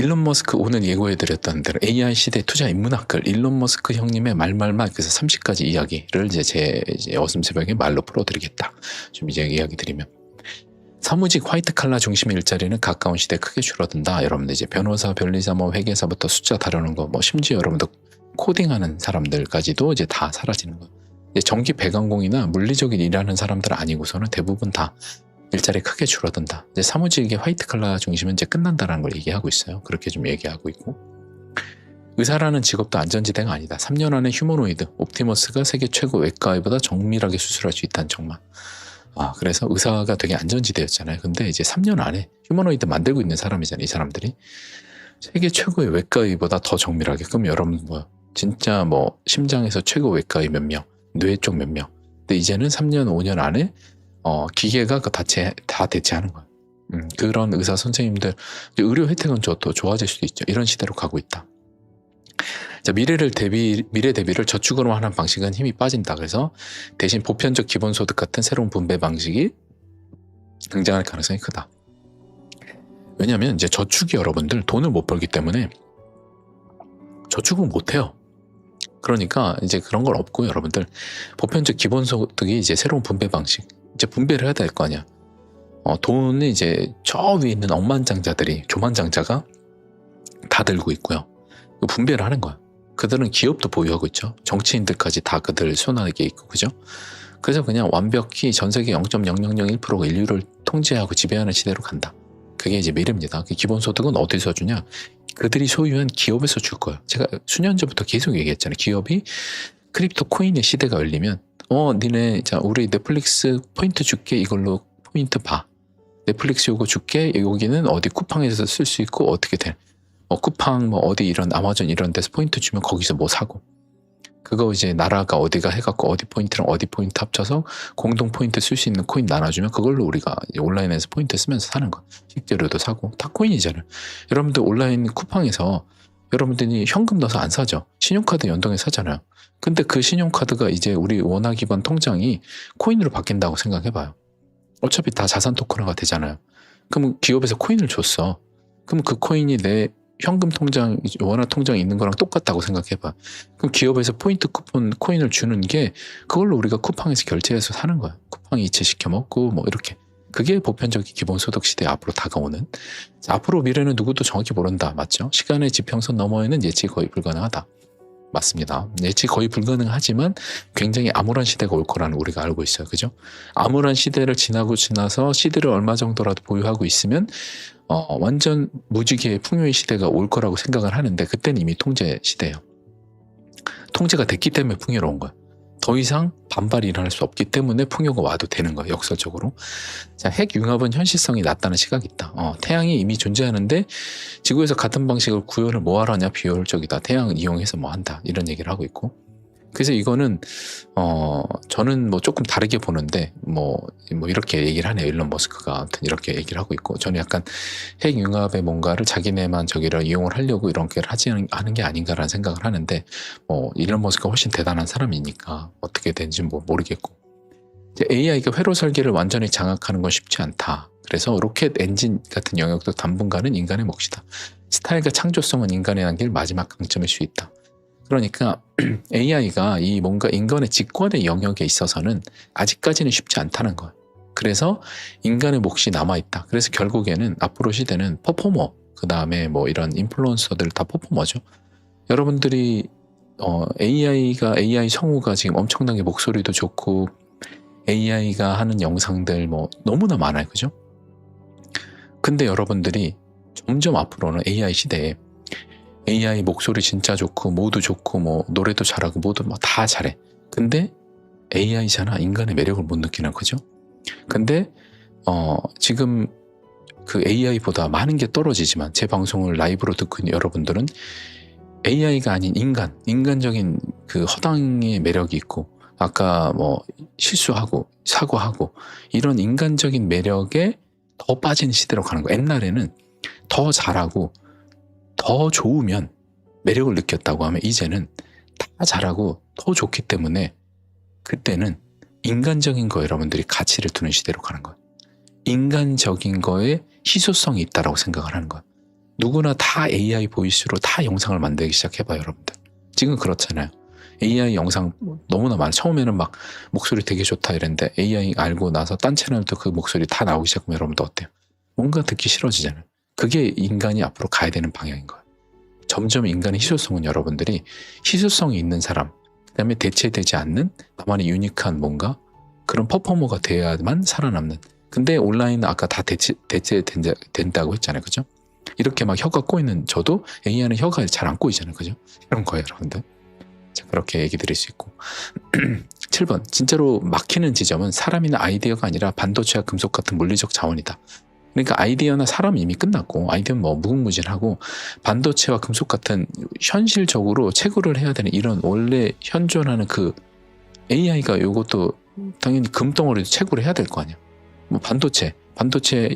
일론 머스크 오늘 예고해드렸던 대로 AI 시대 투자 인문학글 일론 머스크 형님의 말말말 그래서 30가지 이야기를 이제 어슴새벽에 말로 풀어드리겠다. 좀 이제 이야기 드리면 사무직 화이트 칼라 중심의 일자리는 가까운 시대에 크게 줄어든다. 여러분들 이제 변호사, 변리사, 뭐 회계사부터 숫자 다루는 거, 뭐 심지어 여러분들 코딩하는 사람들까지도 이제 다 사라지는 거. 이제 전기 배관공이나 물리적인 일하는 사람들 아니고서는 대부분 다 일자리 크게 줄어든다. 이제 사무직의 화이트 칼라 중심은 이제 끝난다라는 걸 얘기하고 있어요. 그렇게 좀 얘기하고 있고. 의사라는 직업도 안전지대가 아니다. 3년 안에 휴머노이드, 옵티머스가 세계 최고 외과의보다 정밀하게 수술할 수 있다는 정말. 그래서 의사가 되게 안전지대였잖아요. 근데 이제 3년 안에 휴머노이드 만들고 있는 사람이잖아요. 이 사람들이. 세계 최고의 외과의보다 더 정밀하게. 그럼 여러분 뭐 진짜 뭐 심장에서 최고 외과의 몇 명, 뇌 쪽 몇 명. 근데 이제는 3년, 5년 안에 기계가 다 대체하는 거예요. 그런 의사 선생님들 의료 혜택은 더 좋아질 수도 있죠. 이런 시대로 가고 있다. 자, 미래 대비를 저축으로 하는 방식은 힘이 빠진다. 그래서 대신 보편적 기본소득 같은 새로운 분배 방식이 등장할 가능성이 크다. 왜냐하면 이제 저축이 여러분들 돈을 못 벌기 때문에 저축은 못 해요. 그러니까 이제 그런 걸 없고 여러분들 보편적 기본소득이 이제 새로운 분배 방식 이제 분배를 해야 될 거 아니야. 돈은 이제 저 위에 있는 억만장자들이 조만장자가 다 들고 있고요. 분배를 하는 거야. 그들은 기업도 보유하고 있죠. 정치인들까지 다 그들 손안에 있고, 그죠? 그래서 그냥 완벽히 전 세계 0.0001%가 인류를 통제하고 지배하는 시대로 간다. 그게 이제 미래입니다. 그 기본소득은 어디서 주냐? 그들이 소유한 기업에서 줄 거예요. 제가 수년 전부터 계속 얘기했잖아요. 기업이 크립토 코인의 시대가 열리면 니네 자 우리 넷플릭스 포인트 줄게. 이걸로 포인트 봐. 넷플릭스 요거 줄게. 여기는 어디 쿠팡에서 쓸 수 있고 어떻게 돼. 쿠팡 뭐 어디 이런 아마존 이런 데서 포인트 주면 거기서 뭐 사고 그거 이제 나라가 어디가 해갖고 어디 포인트랑 어디 포인트 합쳐서 공동 포인트 쓸 수 있는 코인 나눠주면 그걸로 우리가 온라인에서 포인트 쓰면서 사는 거. 식재료도 사고 다 코인이잖아요. 여러분들 온라인 쿠팡에서 여러분들이 현금 넣어서 안 사죠. 신용카드 연동해서 사잖아요. 근데 그 신용카드가 이제 우리 원화 기반 통장이 코인으로 바뀐다고 생각해봐요. 어차피 다 자산 토큰화가 되잖아요. 그럼 기업에서 코인을 줬어. 그럼 그 코인이 내 현금 통장, 원화 통장에 있는 거랑 똑같다고 생각해봐. 그럼 기업에서 포인트 쿠폰, 코인을 주는 게 그걸로 우리가 쿠팡에서 결제해서 사는 거야. 쿠팡 이체 시켜 먹고 뭐 이렇게. 그게 보편적인 기본소득 시대 앞으로 다가오는. 자, 앞으로 미래는 누구도 정확히 모른다. 맞죠? 시간의 지평선 너머에는 예측이 거의 불가능하다. 맞습니다. 예측이 거의 불가능하지만 굉장히 암울한 시대가 올 거라는 우리가 알고 있어요. 그죠? 암울한 시대를 지나서 시드를 얼마 정도라도 보유하고 있으면 완전 무지개의 풍요의 시대가 올 거라고 생각을 하는데 그때는 이미 통제 시대예요. 통제가 됐기 때문에 풍요로운 거예요. 더 이상 반발이 일어날 수 없기 때문에 풍요가 와도 되는 거예요. 역설적으로. 자, 핵융합은 현실성이 낮다는 시각이 있다. 태양이 이미 존재하는데 지구에서 같은 방식을 구현을 뭐하러 하냐. 비효율적이다. 태양을 이용해서 뭐 한다. 이런 얘기를 하고 있고. 그래서 이거는 저는 뭐 조금 다르게 보는데 뭐 이렇게 얘기를 하네요. 일론 머스크가 아무튼 이렇게 얘기를 하고 있고 저는 약간 핵융합의 뭔가를 자기네만 저기를 이용을 하려고 이렇게 하는 게 아닌가라는 생각을 하는데 일론 머스크가 훨씬 대단한 사람이니까 어떻게 되는지 뭐 모르겠고 이제 AI가 회로 설계를 완전히 장악하는 건 쉽지 않다. 그래서 로켓 엔진 같은 영역도 당분간은 인간의 몫이다. 스타일과 창조성은 인간의 한계를 마지막 강점일 수 있다. 그러니까 AI가 이 뭔가 인간의 직관의 영역에 있어서는 아직까지는 쉽지 않다는 거예요. 그래서 인간의 몫이 남아있다. 그래서 결국에는 앞으로 시대는 퍼포머, 그 다음에 뭐 이런 인플루언서들 다 퍼포머죠. 여러분들이 AI 성우가 지금 엄청나게 목소리도 좋고 AI가 하는 영상들 뭐 너무나 많아요. 그죠? 근데 여러분들이 점점 앞으로는 AI 시대에 AI 목소리 진짜 좋고 모두 좋고 뭐 노래도 잘하고 모두 뭐 다 잘해. 근데 AI잖아. 인간의 매력을 못 느끼는 거죠. 근데 지금 그 AI보다 많은 게 떨어지지만 제 방송을 라이브로 듣고 있는 여러분들은 AI가 아닌 인간적인 그 허당의 매력이 있고 아까 뭐 실수하고 사과하고 이런 인간적인 매력에 더 빠진 시대로 가는 거예요. 옛날에는 더 잘하고 더 좋으면 매력을 느꼈다고 하면 이제는 다 잘하고 더 좋기 때문에 그때는 인간적인 거 여러분들이 가치를 두는 시대로 가는 거예요. 인간적인 거에 희소성이 있다라고 생각을 하는 거예요. 누구나 다 AI 보이스로 다 영상을 만들기 시작해봐요, 여러분들. 지금 그렇잖아요. AI 영상 너무나 많아. 처음에는 막 목소리 되게 좋다 이랬는데 AI 알고 나서 딴 채널도 그 목소리 다 나오기 시작하면 여러분들 어때요? 뭔가 듣기 싫어지잖아요. 그게 인간이 앞으로 가야 되는 방향인 거예요. 점점 인간의 희소성은 여러분들이 희소성이 있는 사람, 그 다음에 대체되지 않는 나만의 유니크한 뭔가 그런 퍼포머가 돼야만 살아남는. 근데 온라인은 아까 다 대체된다고 했잖아요. 그죠? 이렇게 막 혀가 꼬이는 저도 AI는 혀가 잘 안 꼬이잖아요. 그죠? 이런 거예요, 여러분들. 자, 그렇게 얘기 드릴 수 있고. 7번. 진짜로 막히는 지점은 사람이나 아이디어가 아니라 반도체와 금속 같은 물리적 자원이다. 그러니까 아이디어나 사람 이미 끝났고, 아이디어는 뭐 무궁무진하고, 반도체와 금속 같은 현실적으로 채굴을 해야 되는 이런 원래 현존하는 그 AI가 요것도 당연히 금덩어리도 채굴을 해야 될 거 아니야. 뭐 반도체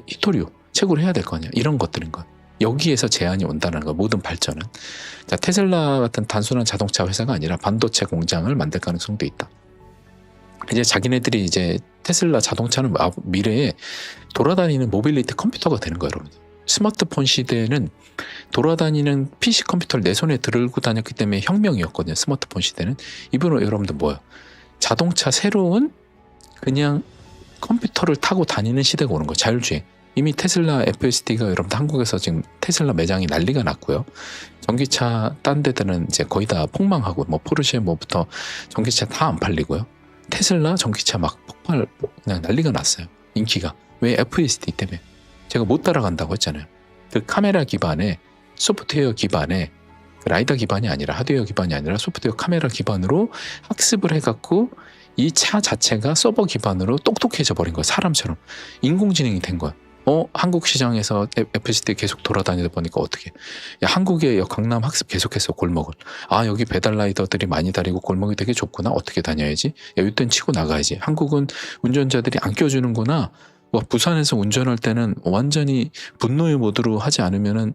히토류 채굴을 해야 될 거 아니야. 이런 것들인 거야. 여기에서 제한이 온다는 거야. 모든 발전은. 자, 테슬라 같은 단순한 자동차 회사가 아니라 반도체 공장을 만들 가능성도 있다. 이제 자기네들이 이제 테슬라 자동차는 미래에 돌아다니는 모빌리티 컴퓨터가 되는 거예요, 여러분. 스마트폰 시대는 돌아다니는 PC 컴퓨터를 내 손에 들고 다녔기 때문에 혁명이었거든요. 스마트폰 시대는. 이번에 여러분들 뭐야? 자동차 새로운 그냥 컴퓨터를 타고 다니는 시대가 오는 거예요. 자율주행. 이미 테슬라 FSD가 여러분들 한국에서 지금 테슬라 매장이 난리가 났고요. 전기차 딴 데들은 이제 거의 다 폭망하고 뭐 포르쉐 뭐부터 전기차 다 안 팔리고요. 테슬라 전기차 막 폭발 그냥 난리가 났어요. 인기가. 왜? FSD 때문에. 제가 못 따라간다고 했잖아요. 그 카메라 기반의 소프트웨어 기반의 라이더 기반이 아니라 하드웨어 기반이 아니라 소프트웨어 카메라 기반으로 학습을 해갖고 이 차 자체가 서버 기반으로 똑똑해져 버린 거예요. 사람처럼. 인공지능이 된 거예요. 한국 시장에서 FSD 계속 돌아다니다 보니까 어떻게? 야, 한국의 강남 학습 계속했어, 골목을. 아, 여기 배달 라이더들이 많이 다니고 골목이 되게 좁구나. 어떻게 다녀야지? 야, 이땐 치고 나가야지. 한국은 운전자들이 안 껴주는구나. 부산에서 운전할 때는 완전히 분노의 모드로 하지 않으면은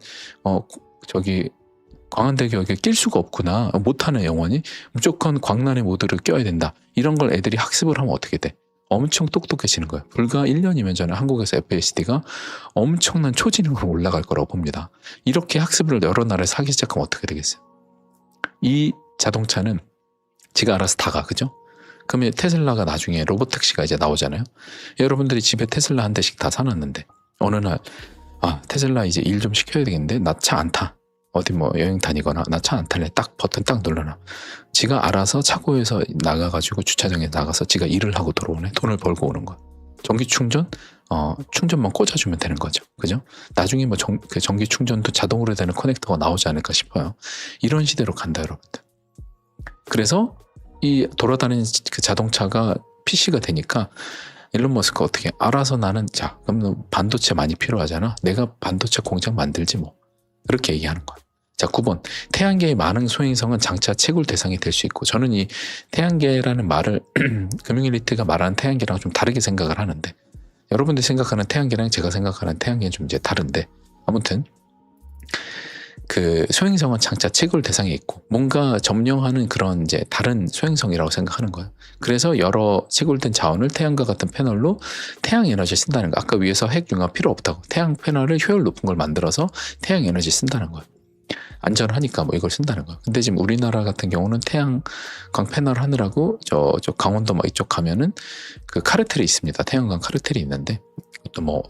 광안대교 여기 낄 수가 없구나. 못하네, 영원히. 무조건 광란의 모드를 껴야 된다. 이런 걸 애들이 학습을 하면 어떻게 돼? 엄청 똑똑해지는 거예요. 불과 1년이면 저는 한국에서 FSD가 엄청난 초지능으로 올라갈 거라고 봅니다. 이렇게 학습을 여러 나라에서 하기 시작하면 어떻게 되겠어요? 이 자동차는 지가 알아서 다 가, 그죠? 그러면 테슬라가 나중에 로보택시가 이제 나오잖아요. 여러분들이 집에 테슬라 한 대씩 다 사놨는데 어느 날 테슬라 이제 일 좀 시켜야 되겠는데 나 차 안 타. 어디 뭐 여행 다니거나 나 차 안 탈래. 딱 버튼 딱 눌러놔. 지가 알아서 차고에서 나가가지고 주차장에 나가서 지가 일을 하고 들어오네. 돈을 벌고 오는 거야. 전기 충전? 충전만 꽂아주면 되는 거죠. 그죠? 나중에 뭐 전기 충전도 자동으로 되는 커넥터가 나오지 않을까 싶어요. 이런 시대로 간다, 여러분들. 그래서 이 돌아다니는 그 자동차가 PC가 되니까 일론 머스크 어떻게 알아서 나는 그럼 반도체 많이 필요하잖아. 내가 반도체 공장 만들지 뭐. 그렇게 얘기하는 거야. 자, 9번. 태양계의 많은 소행성은 장차 채굴 대상이 될 수 있고, 저는 이 태양계라는 말을 금융엘리트가 말하는 태양계랑 좀 다르게 생각을 하는데, 여러분들이 생각하는 태양계랑 제가 생각하는 태양계는 좀 이제 다른데, 아무튼 그 소행성은 장차 채굴 대상이 있고 뭔가 점령하는 그런 이제 다른 소행성이라고 생각하는 거예요. 그래서 여러 채굴된 자원을 태양과 같은 패널로 태양 에너지를 쓴다는 거. 아까 위에서 핵 융합 필요 없다고. 태양 패널을 효율 높은 걸 만들어서 태양 에너지 쓴다는 거예요. 안전하니까 뭐 이걸 쓴다는 거예요. 근데 지금 우리나라 같은 경우는 태양광 패널 하느라고 저 강원도 뭐 이쪽 가면은 그 카르텔이 있습니다. 태양광 카르텔이 있는데 그것도 뭐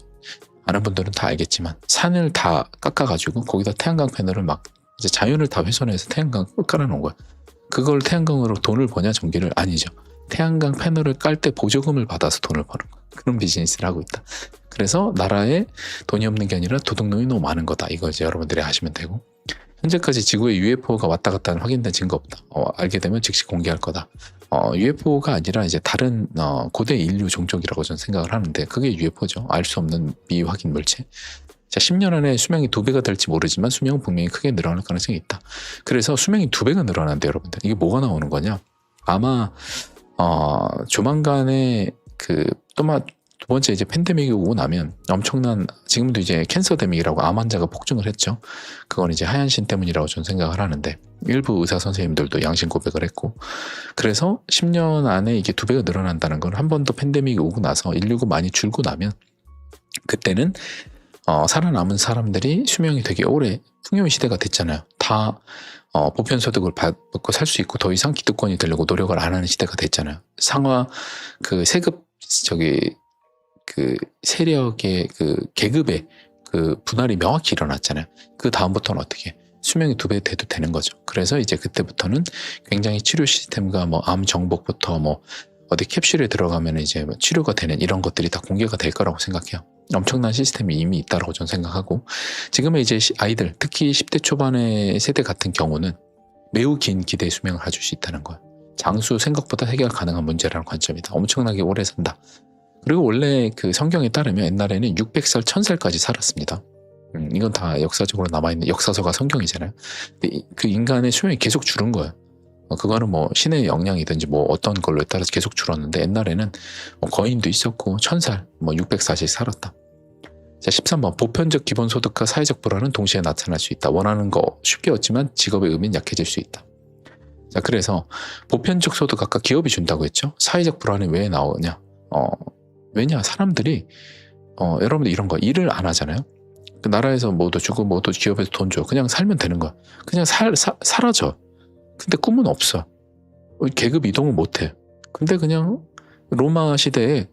아는 분들은 다 알겠지만 산을 다 깎아가지고 거기다 태양광 패널을 막 이제 자연을 다 훼손해서 태양광 깔아놓은 거야. 그걸 태양광으로 돈을 버냐 전기를? 아니죠. 태양광 패널을 깔 때 보조금을 받아서 돈을 버는 거야. 그런 비즈니스를 하고 있다. 그래서 나라에 돈이 없는 게 아니라 도둑놈이 너무 많은 거다. 이거 이제 여러분들이 아시면 되고, 현재까지 지구에 UFO가 왔다 갔다 하는 확인된 증거 없다. 알게 되면 즉시 공개할 거다. UFO가 아니라 이제 다른 고대 인류 종족이라고 저는 생각을 하는데 그게 UFO죠. 알 수 없는 미확인 물체. 자, 10년 안에 수명이 2배가 될지 모르지만 수명은 분명히 크게 늘어날 가능성이 있다. 그래서 수명이 2배가 늘어난대, 여러분들. 이게 뭐가 나오는 거냐? 아마 조만간에 두 번째 이제 팬데믹이 오고 나면 엄청난, 지금도 이제 캔서데믹이라고 암 환자가 폭증을 했죠. 그건 이제 하얀신 때문이라고 저는 생각을 하는데 일부 의사 선생님들도 양심 고백을 했고, 그래서 10년 안에 이게 2배가 늘어난다는 건 한 번 더 팬데믹이 오고 나서 인류가 많이 줄고 나면 그때는 살아남은 사람들이 수명이 되게 오래 풍요의 시대가 됐잖아요. 다 보편 소득을 받고 살 수 있고 더 이상 기득권이 되려고 노력을 안 하는 시대가 됐잖아요. 상하 그 세급 그 세력의 그 계급의 그 분할이 명확히 일어났잖아요. 그 다음부터는 어떻게 수명이 2배 돼도 되는 거죠. 그래서 이제 그때부터는 굉장히 치료 시스템과 뭐 암 정복부터 뭐 어디 캡슐에 들어가면 이제 뭐 치료가 되는 이런 것들이 다 공개가 될 거라고 생각해요. 엄청난 시스템이 이미 있다라고 저는 생각하고, 지금의 이제 아이들, 특히 10대 초반의 세대 같은 경우는 매우 긴 기대 수명을 가질 수 있다는 거예요. 장수 생각보다 해결 가능한 문제라는 관점이다. 엄청나게 오래 산다. 그리고 원래 그 성경에 따르면 옛날에는 600살, 1000살까지 살았습니다. 이건 다 역사적으로 남아있는, 역사서가 성경이잖아요. 근데 그 인간의 수명이 계속 줄은 거예요. 그거는 뭐 신의 영향이든지 뭐 어떤 걸로에 따라서 계속 줄었는데, 옛날에는 뭐 거인도 있었고 1000살, 뭐 600살씩 살았다. 자, 13번. 보편적 기본소득과 사회적 불안은 동시에 나타날 수 있다. 원하는 거 쉽게 얻지만 직업의 의미는 약해질 수 있다. 자, 그래서 보편적 소득 아까 기업이 준다고 했죠. 사회적 불안이 왜 나오냐? 왜냐? 사람들이 여러분들 이런 거 일을 안 하잖아요. 그 나라에서 뭐도 주고 뭐도 기업에서 돈 줘. 그냥 살면 되는 거야. 그냥 사라져. 근데 꿈은 없어. 계급 이동을 못 해. 근데 그냥 로마 시대에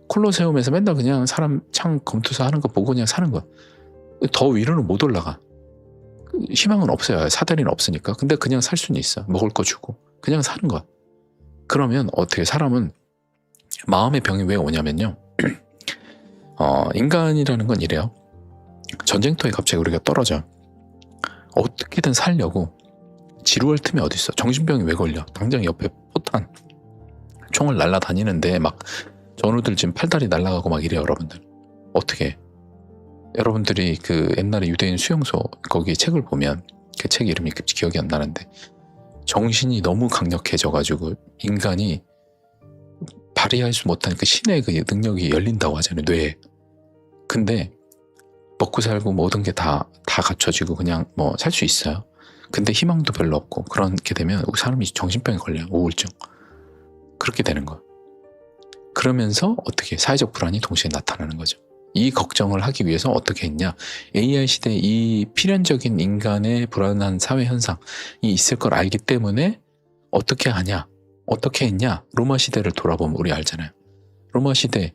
콜로세움에서 맨날 그냥 사람 창 검투사 하는 거 보고 그냥 사는 거야. 더 위로는 못 올라가. 희망은 없어요. 사다리는 없으니까. 근데 그냥 살 수는 있어. 먹을 거 주고. 그냥 사는 거야. 그러면 어떻게 사람은 마음의 병이 왜 오냐면요. 인간이라는 건 이래요. 전쟁터에 갑자기 우리가 떨어져. 어떻게든 살려고 지루할 틈이 어딨어. 정신병이 왜 걸려. 당장 옆에 포탄 총을 날라다니는데 막 전우들 지금 팔다리 날아가고 막 이래요. 여러분들 어떻게, 여러분들이 그 옛날에 유대인 수용소 거기 책을 보면, 그 책 이름이 기억이 안 나는데, 정신이 너무 강력해져가지고 인간이 발휘할 수 못한 그 신의 그 능력이 열린다고 하잖아요, 뇌에. 근데 먹고 살고 모든 게 다 갖춰지고 그냥 뭐 살 수 있어요. 근데 희망도 별로 없고, 그렇게 되면 사람이 정신병에 걸려요. 우울증. 그렇게 되는 거예요. 그러면서 어떻게 사회적 불안이 동시에 나타나는 거죠. 이 걱정을 하기 위해서 어떻게 했냐. AI 시대에 이 필연적인 인간의 불안한 사회 현상이 있을 걸 알기 때문에 어떻게 하냐. 어떻게 했냐. 로마 시대를 돌아보면 우리 알잖아요. 로마 시대,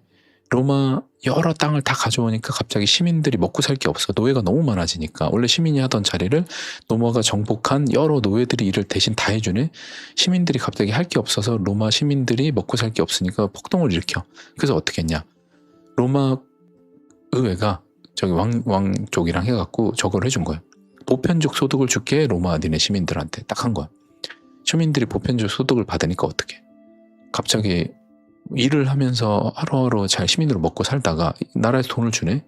로마 여러 땅을 다 가져오니까 갑자기 시민들이 먹고 살 게 없어. 노예가 너무 많아지니까. 원래 시민이 하던 자리를 로마가 정복한 여러 노예들이 일을 대신 다 해주네. 시민들이 갑자기 할 게 없어서 로마 시민들이 먹고 살 게 없으니까 폭동을 일으켜. 그래서 어떻게 했냐. 로마 의회가 저기 왕 쪽이랑 해갖고 저걸 해준 거예요. 보편적 소득을 줄게, 로마 니네 시민들한테 딱 한 거야. 시민들이 보편적 소득을 받으니까 어떻게, 갑자기 일을 하면서 하루하루 잘 시민으로 먹고 살다가 나라에서 돈을 주네.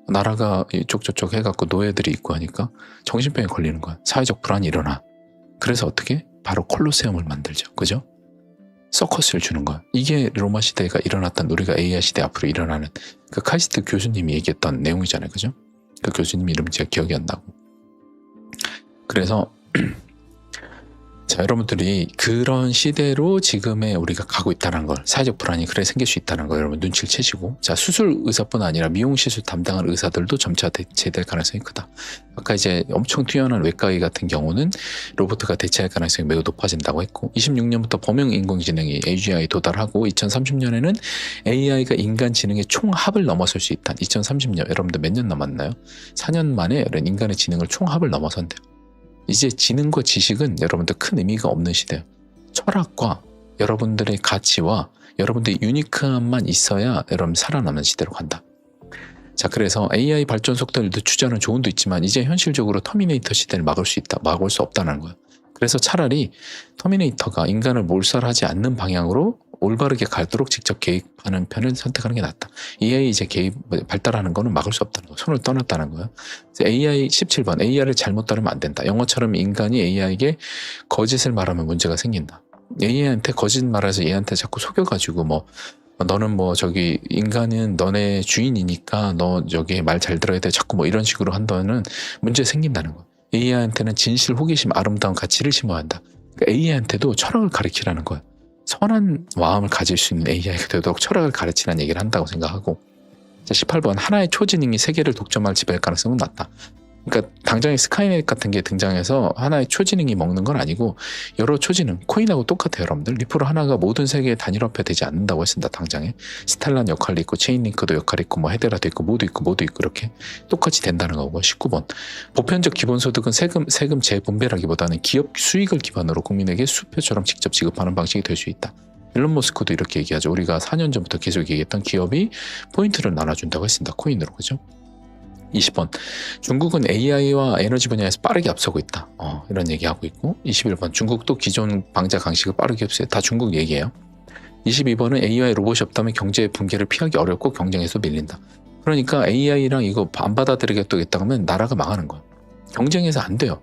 나라가 이쪽 저쪽 해갖고 노예들이 있고 하니까 정신병에 걸리는 거야. 사회적 불안이 일어나. 그래서 어떻게? 바로 콜로세움을 만들죠. 그죠? 서커스를 주는 거야. 이게 로마 시대가 일어났던, 우리가 AI 시대 앞으로 일어나는 그 카이스트 교수님이 얘기했던 내용이잖아요. 그죠? 그 교수님 이름 제가 기억이 안 나고. 그래서 자, 여러분들이 그런 시대로 지금의 우리가 가고 있다는 걸, 사회적 불안이 그래 생길 수 있다는 걸 여러분 눈치를 채시고, 자, 수술 의사뿐 아니라 미용 시술 담당하는 의사들도 점차 대체될 가능성이 크다. 아까 이제 엄청 뛰어난 외과의 같은 경우는 로봇가 대체할 가능성이 매우 높아진다고 했고, 26년부터 범용 인공지능이 AGI 도달하고 2030년에는 AI가 인간 지능의 총합을 넘어설 수 있다. 2030년 여러분들 몇 년 남았나요? 4년 만에 인간의 지능을 총합을 넘어선대요. 이제 지능과 지식은 여러분들 큰 의미가 없는 시대예요. 철학과 여러분들의 가치와 여러분들의 유니크함만 있어야 여러분 살아남는 시대로 간다. 자, 그래서 AI 발전 속도를 늦추자는 조언도 있지만 이제 현실적으로 터미네이터 시대를 막을 수 있다, 막을 수 없다는 거예요. 그래서 차라리 터미네이터가 인간을 몰살하지 않는 방향으로 올바르게 가도록 직접 개입하는 편을 선택하는 게 낫다. AI 이제 발달하는 거는 막을 수 없다는 거, 손을 떠났다는 거예요. AI 17번, AI를 잘못 따르면 안 된다. 영어처럼 인간이 AI에게 거짓을 말하면 문제가 생긴다. AI한테 거짓 말해서 얘한테 자꾸 속여가지고 뭐 너는 뭐 저기 인간은 너네 주인이니까 너 저기 말 잘 들어야 돼. 자꾸 뭐 이런 식으로 한다는 문제 생긴다는 거예요. AI한테는 진실, 호기심, 아름다운 가치를 심어야 한다. 그러니까 AI한테도 철학을 가르치라는 거예요. 선한 마음을 가질 수 있는 AI가 되도록 철학을 가르치라는 얘기를 한다고 생각하고, 자, 18번 하나의 초지능이 세계를 독점할 지배할 가능성은 낮다. 그러니까 당장에 스카이넷 같은 게 등장해서 하나의 초지능이 먹는 건 아니고 여러 초지능, 코인하고 똑같아요. 여러분들 리플 하나가 모든 세계의 단일화폐 되지 않는다고 했습니다. 당장에 스텔란 역할이 있고 체인링크도 역할이 있고 뭐 헤데라도 있고 모두 있고 이렇게 똑같이 된다는 거고. 19번 보편적 기본소득은 세금 재분배라기보다는 기업 수익을 기반으로 국민에게 수표처럼 직접 지급하는 방식이 될 수 있다. 일론 머스크도 이렇게 얘기하죠. 우리가 4년 전부터 계속 얘기했던 기업이 포인트를 나눠준다고 했습니다. 코인으로. 그죠? 20번 중국은 AI와 에너지 분야에서 빠르게 앞서고 있다. 이런 얘기하고 있고. 21번 중국도 기존 방자 강식을 빠르게 흡수해. 다 중국 얘기예요. 22번은 AI와 로봇이 없다면 경제 붕괴를 피하기 어렵고 경쟁에서 밀린다. 그러니까 AI랑 이거 안 받아들이겠다고 하면 나라가 망하는 거야. 경쟁에서 안 돼요.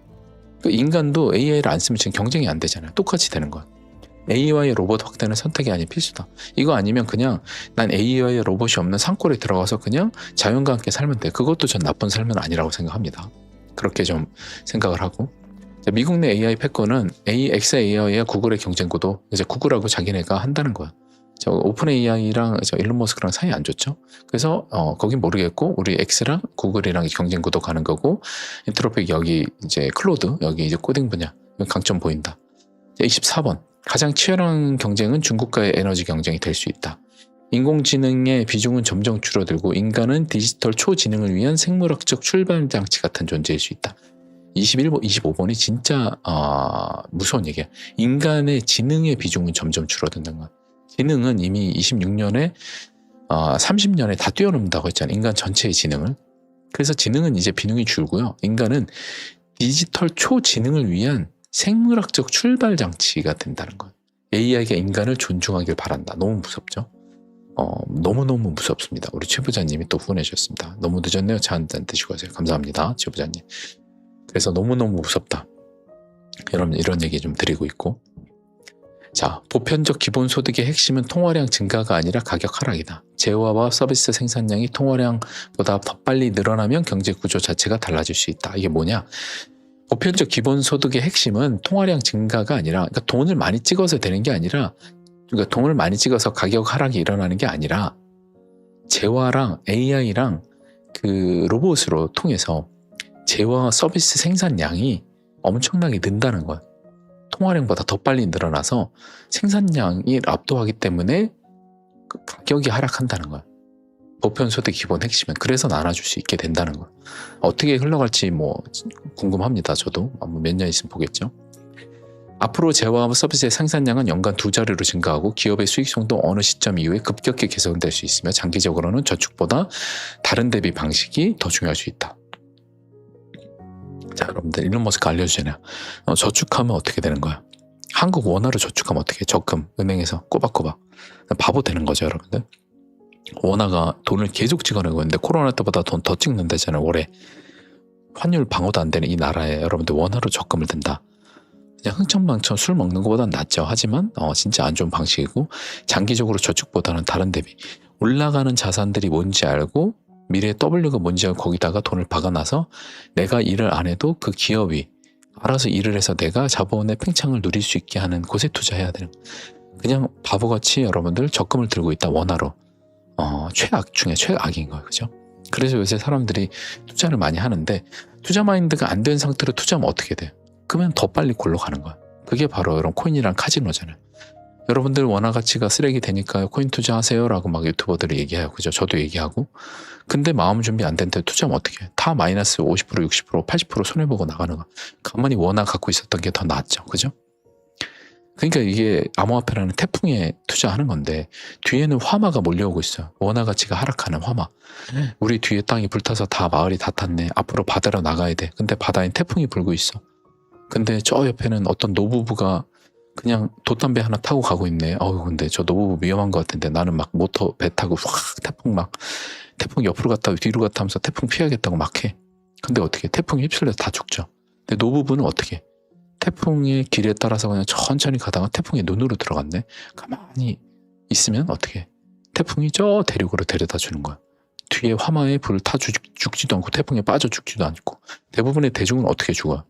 인간도 AI를 안 쓰면 지금 경쟁이 안 되잖아요. 똑같이 되는 거야. AI와의 로봇 확대는 선택이 아닌 필수다. 이거 아니면 그냥 난 AI와의 로봇이 없는 산골에 들어가서 그냥 자연과 함께 살면 돼. 그것도 전 나쁜 삶은 아니라고 생각합니다. 그렇게 좀 생각을 하고. 미국 내 AI 패권은 xAI와 구글의 경쟁 구도, 이제 구글하고 자기네가 한다는 거야. 오픈 AI랑 일론 머스크랑 사이 안 좋죠. 그래서 거긴 모르겠고 우리 X랑 구글이랑 경쟁 구도 가는 거고, 엔트로픽 여기 이제 클로드 여기 이제 코딩 분야 강점 보인다. 24번 가장 치열한 경쟁은 중국과의 에너지 경쟁이 될 수 있다. 인공지능의 비중은 점점 줄어들고 인간은 디지털 초지능을 위한 생물학적 출발 장치 같은 존재일 수 있다. 25번이 진짜 무서운 얘기야. 인간의 지능의 비중은 점점 줄어든다는 거야. 지능은 이미 26년에 30년에 다 뛰어넘는다고 했잖아요. 인간 전체의 지능을. 그래서 지능은 이제 비중이 줄고요. 인간은 디지털 초지능을 위한 생물학적 출발 장치가 된다는 거예요. AI가 인간을 존중하길 바란다. 너무 무섭죠? 너무너무 무섭습니다. 우리 최 부자님이 또 후원해 주셨습니다. 너무 늦었네요. 차 한잔 드시고 가세요. 감사합니다. 최 부자님. 그래서 너무너무 무섭다. 여러분 이런 얘기 좀 드리고 있고. 자, 보편적 기본소득의 핵심은 통화량 증가가 아니라 가격 하락이다. 재화와 서비스 생산량이 통화량보다 더 빨리 늘어나면 경제 구조 자체가 달라질 수 있다. 이게 뭐냐? 보편적 기본소득의 핵심은 통화량 증가가 아니라, 그러니까 돈을 많이 찍어서 되는 게 아니라, 그러니까 돈을 많이 찍어서 가격 하락이 일어나는 게 아니라 재화랑 AI랑 그 로봇으로 통해서 재화 서비스 생산량이 엄청나게 는다는 거야. 통화량보다 더 빨리 늘어나서 생산량이 압도하기 때문에 그 가격이 하락한다는 거야. 보편소득 기본 핵심은. 그래서 나눠줄 수 있게 된다는 거야. 어떻게 흘러갈지 뭐 궁금합니다. 저도 몇 년 있으면 보겠죠. 앞으로 재화와 서비스의 생산량은 연간 2자리로 증가하고 기업의 수익성도 어느 시점 이후에 급격히 개선될 수 있으며 장기적으로는 저축보다 다른 대비 방식이 더 중요할 수 있다. 자, 여러분들 일론 머스크 알려주잖아요. 저축하면 어떻게 되는 거야? 한국 원화로 저축하면 어떻게 해? 적금 은행에서 꼬박꼬박 바보 되는 거죠. 여러분들 원화가 돈을 계속 찍어내고 있는데 코로나 때보다 돈 더 찍는다잖아요. 올해 환율 방어도 안 되는 이 나라에 여러분들 원화로 적금을 든다. 그냥 흥청망청 술 먹는 것보단 낫죠. 하지만 진짜 안 좋은 방식이고, 장기적으로 저축보다는 다른 대비 올라가는 자산들이 뭔지 알고 미래의 W가 뭔지 알고 거기다가 돈을 박아놔서 내가 일을 안 해도 그 기업이 알아서 일을 해서 내가 자본의 팽창을 누릴 수 있게 하는 곳에 투자해야 되는, 그냥 바보같이 여러분들 적금을 들고 있다. 원화로. 최악 중에 최악인 거예요. 그죠? 그래서 요새 사람들이 투자를 많이 하는데, 투자 마인드가 안 된 상태로 투자하면 어떻게 돼요? 그러면 더 빨리 골로 가는 거야. 그게 바로 이런 코인이랑 카지노잖아요. 여러분들 원화 가치가 쓰레기 되니까 코인 투자하세요 라고 막 유튜버들이 얘기해요. 그죠? 저도 얘기하고. 근데 마음 준비 안 된데 투자하면 어떻게 해? 다 마이너스 50%, 60%, 80% 손해보고 나가는 거야. 가만히 원화 갖고 있었던 게 더 낫죠. 그죠? 그러니까 이게 암호화폐라는 태풍에 투자하는 건데, 뒤에는 화마가 몰려오고 있어요. 원화 가치가 하락하는 화마. 우리 뒤에 땅이 불타서 다 마을이 다 탔네. 앞으로 바다로 나가야 돼. 근데 바다엔 태풍이 불고 있어. 근데 저 옆에는 어떤 노부부가 그냥 돛담배 하나 타고 가고 있네. 근데 저 노부부 위험한 것 같은데 나는 막 모터 배 타고 확 태풍 옆으로 갔다 뒤로 갔다 하면서 태풍 피하겠다고 막 해. 근데 어떻게 태풍이 휩쓸려서 다 죽죠. 근데 노부부는 어떻게? 태풍의 길에 따라서 그냥 천천히 가다가 태풍의 눈으로 들어갔네. 가만히 있으면 어떻게? 태풍이 저 대륙으로 데려다 주는 거야. 뒤에 화마에 불을 타 죽지도 않고 태풍에 빠져 죽지도 않고. 대부분의 대중은 어떻게 죽어?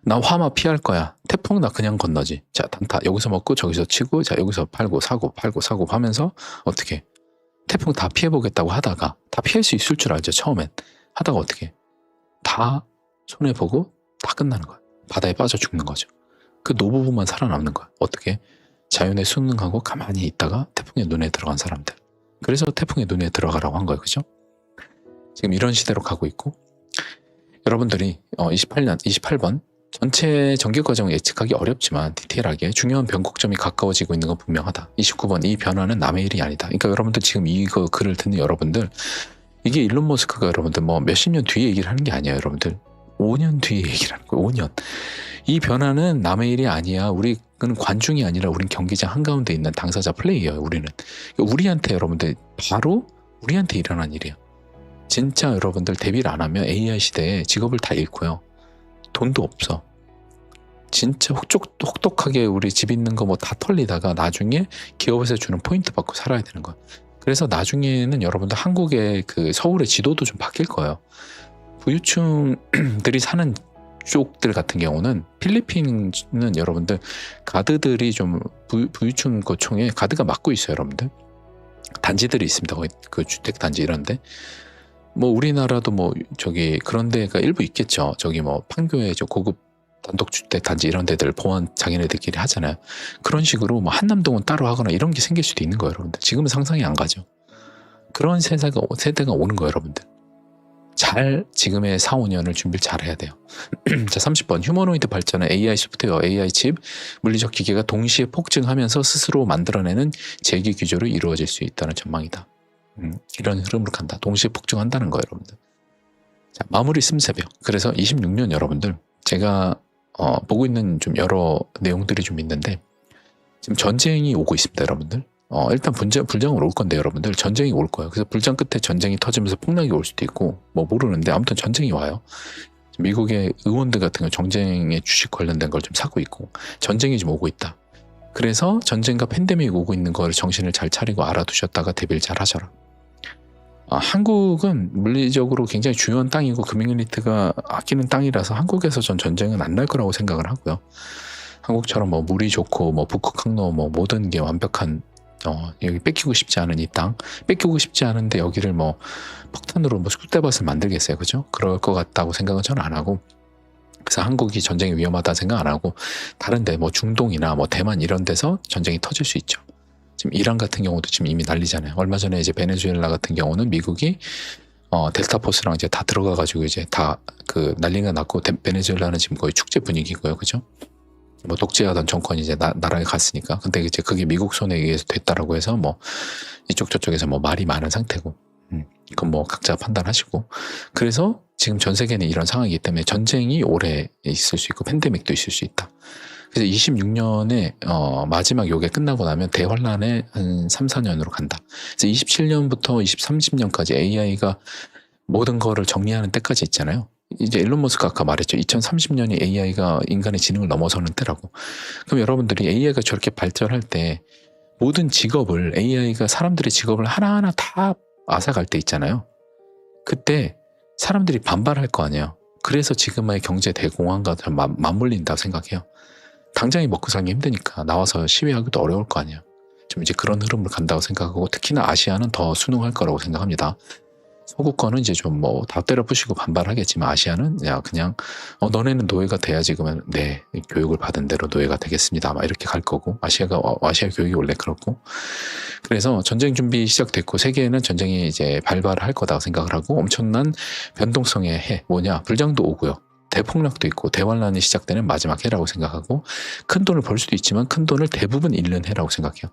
나 화마 피할 거야. 태풍 나 그냥 건너지. 자, 단타 여기서 먹고 저기서 치고, 자 여기서 팔고 사고 하면서 어떻게? 태풍 다 피해보겠다고 하다가 다 피할 수 있을 줄 알죠. 처음엔. 하다가 어떻게 다 손해보고 다 끝나는 거야. 바다에 빠져 죽는 거죠. 그 노부부만 살아남는 거야. 어떻게? 자연에 순응하고 가만히 있다가 태풍의 눈에 들어간 사람들. 그래서 태풍의 눈에 들어가라고 한 거예요. 그죠? 지금 이런 시대로 가고 있고, 여러분들이 28번 전체 전개 과정을 예측하기 어렵지만 디테일하게 중요한 변곡점이 가까워지고 있는 건 분명하다. 29번 이 변화는 남의 일이 아니다. 그러니까 여러분들 지금 이거 글을 듣는 여러분들, 이게 일론 머스크가 여러분들 뭐 몇십 년 뒤에 얘기를 하는 게 아니에요. 여러분들 5년 뒤에 얘기를 하는 거예요. 5년. 이 변화는 남의 일이 아니야. 우리는 관중이 아니라 우린 경기장 한가운데 있는 당사자 플레이어예요. 우리는. 우리한테 여러분들 바로 우리한테 일어난 일이에요. 진짜 여러분들 대비를 안 하면 AI 시대에 직업을 다 잃고요. 돈도 없어. 진짜 혹독하게 우리 집 있는 거 뭐 다 털리다가 나중에 기업에서 주는 포인트 받고 살아야 되는 거야. 그래서 나중에는 여러분들 한국의 그 서울의 지도도 좀 바뀔 거예요. 부유층들이 사는 쪽들 같은 경우는 필리핀은 여러분들 가드들이 좀 부유층 거총에 가드가 맡고 있어요. 여러분들 단지들이 있습니다. 거의 그 주택 단지 이런데 뭐 우리나라도 뭐 저기 그런 데가 일부 있겠죠. 저기 뭐 판교에 저 고급 단독주택 단지 이런 데들 보안 자기네들끼리 하잖아요. 그런 식으로 뭐 한남동은 따로 하거나 이런 게 생길 수도 있는 거예요. 여러분들 지금은 상상이 안 가죠. 그런 세대가 오는 거예요. 여러분들 잘 지금의 4, 5년을 준비를 잘 해야 돼요. 자 30번 휴머노이드 발전은 AI 소프트웨어, AI 칩, 물리적 기계가 동시에 폭증하면서 스스로 만들어내는 재기 규조로 이루어질 수 있다는 전망이다. 이런 흐름으로 간다. 동시에 폭증한다는 거예요. 여러분들. 자 마무리 씀새벽. 그래서 26년 여러분들 제가 보고 있는 좀 여러 내용들이 좀 있는데 지금 전쟁이 오고 있습니다. 여러분들. 일단 불장은 올 건데 여러분들 전쟁이 올 거예요. 그래서 불장 끝에 전쟁이 터지면서 폭락이 올 수도 있고 뭐 모르는데 아무튼 전쟁이 와요. 미국의 의원들 같은 거 정쟁에 주식 관련된 걸 좀 사고 있고 전쟁이 좀 오고 있다. 그래서 전쟁과 팬데믹이 오고 있는 걸 정신을 잘 차리고 알아두셨다가 대비를 잘 하셔라. 한국은 물리적으로 굉장히 중요한 땅이고 금융 엘리트가 아끼는 땅이라서 한국에서 전 전쟁은 안 날 거라고 생각을 하고요. 한국처럼 뭐 물이 좋고 뭐 북극 항로 뭐 모든 게 완벽한 여기 뺏기고 싶지 않은 이 땅, 뺏기고 싶지 않은데 여기를 뭐 폭탄으로 뭐 쑥대밭을 만들겠어요, 그죠? 그럴 것 같다고 생각은 저는 안 하고, 그래서 한국이 전쟁이 위험하다 생각 안 하고 다른데 뭐 중동이나 뭐 대만 이런 데서 전쟁이 터질 수 있죠. 지금 이란 같은 경우도 지금 이미 난리잖아요. 얼마 전에 이제 베네수엘라 같은 경우는 미국이 델타 포스랑 이제 다 들어가가지고 이제 다 그 난리가 났고 베네수엘라는 지금 거의 축제 분위기고요, 그죠? 뭐 독재하던 정권이 이제 나라에 갔으니까. 근데 이제 그게 미국 손에 의해서 됐다라고 해서 뭐 이쪽 저쪽에서 뭐 말이 많은 상태고, 그건 뭐 각자 판단하시고. 그래서 지금 전 세계는 이런 상황이기 때문에 전쟁이 오래 있을 수 있고 팬데믹도 있을 수 있다. 그래서 26년에 마지막 요게 끝나고 나면 대환란에 한 3, 4년으로 간다. 그래서 27년부터 30년까지 AI가 모든 거를 정리하는 때까지 있잖아요. 이제 일론 머스크 아까 말했죠. 2030년이 AI가 인간의 지능을 넘어서는 때라고. 그럼 여러분들이 AI가 저렇게 발전할 때 모든 직업을 AI가 사람들의 직업을 하나하나 다 앗아갈 때 있잖아요. 그때 사람들이 반발할 거 아니에요. 그래서 지금의 경제 대공황과 맞물린다고 생각해요. 당장에 먹고 살기 힘드니까 나와서 시위하기도 어려울 거 아니에요. 좀 이제 그런 흐름으로 간다고 생각하고 특히나 아시아는 더 순응할 거라고 생각합니다. 서구권은 이제 좀 뭐 다 때려 부시고 반발하겠지만 아시아는 야 그냥 너네는 노예가 돼야지 그러면 네 교육을 받은 대로 노예가 되겠습니다 막 이렇게 갈 거고 아시아 교육이 원래 그렇고 그래서 전쟁 준비 시작됐고 세계에는 전쟁이 이제 발발할 거다 생각을 하고 엄청난 변동성의 해 뭐냐 불장도 오고요. 대폭락도 있고 대환란이 시작되는 마지막 해라고 생각하고 큰 돈을 벌 수도 있지만 큰 돈을 대부분 잃는 해라고 생각해요.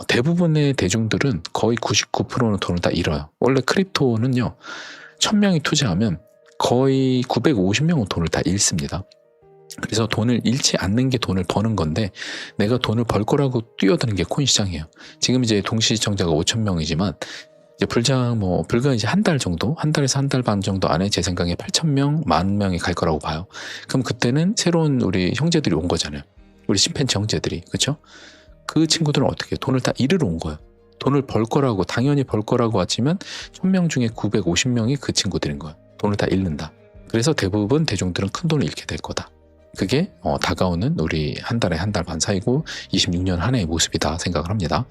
대부분의 대중들은 거의 99%는 돈을 다 잃어요. 원래 크립토는요 1000명이 투자하면 거의 950명은 돈을 다 잃습니다. 그래서 돈을 잃지 않는 게 돈을 버는 건데 내가 돈을 벌 거라고 뛰어드는 게 코인 시장이에요. 지금 이제 동시 시청자가 5,000명이지만 이제 불과 이제 한 달 정도, 한 달에서 한 달 반 정도 안에 제 생각에 8,000명, 10,000명이 갈 거라고 봐요. 그럼 그때는 새로운 우리 형제들이 온 거잖아요. 우리 심팬치 형제들이, 그렇죠? 그 친구들은 어떻게 해요? 돈을 다 잃으러 온 거예요. 돈을 벌 거라고 당연히 벌 거라고 왔지만 1000명 중에 950명이 그 친구들인 거예요. 돈을 다 잃는다. 그래서 대부분 대중들은 큰 돈을 잃게 될 거다. 그게 다가오는 우리 한 달에 한 달 반 사이고 26년 한 해의 모습이다 생각을 합니다.